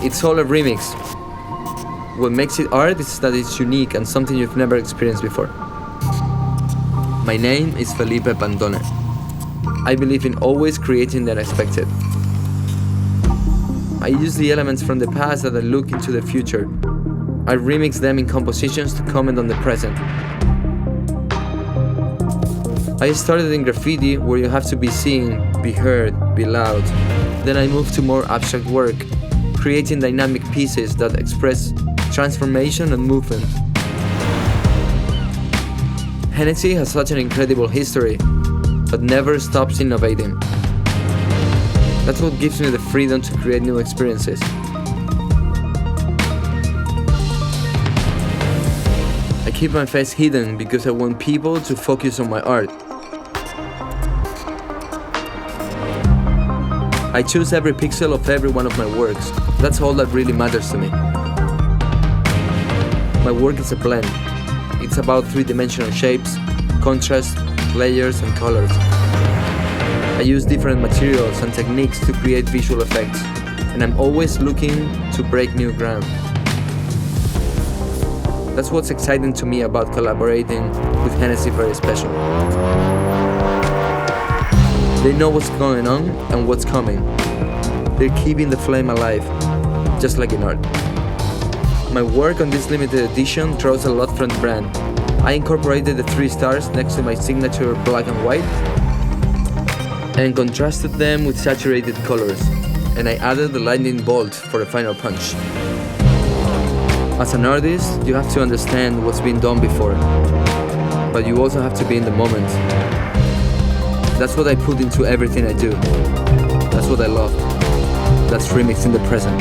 It's all a remix. What makes it art is that it's unique and something you've never experienced before. My name is Felipe Pantone. I believe in always creating the unexpected. I use the elements from the past that I look into the future. I remix them in compositions to comment on the present. I started in graffiti, where you have to be seen, be heard, be loud. Then I moved to more abstract work, creating dynamic pieces that express transformation and movement. Hennessy has such an incredible history, but never stops innovating. That's what gives me the freedom to create new experiences. I keep my face hidden because I want people to focus on my art. I choose every pixel of every one of my works. That's all that really matters to me. My work is a blend. It's about three-dimensional shapes, contrast, layers, and colors. I use different materials and techniques to create visual effects, and I'm always looking to break new ground. That's what's exciting to me about collaborating with Hennessy Very Special. They know what's going on and what's coming. They're keeping the flame alive, just like in art. My work on this limited edition draws a lot from the brand. I incorporated the 3 stars next to my signature black and white and contrasted them with saturated colors, and I added the lightning bolt for a final punch. As an artist, you have to understand what's been done before, but you also have to be in the moment. That's what I put into everything I do. That's what I love. That's remixing the present.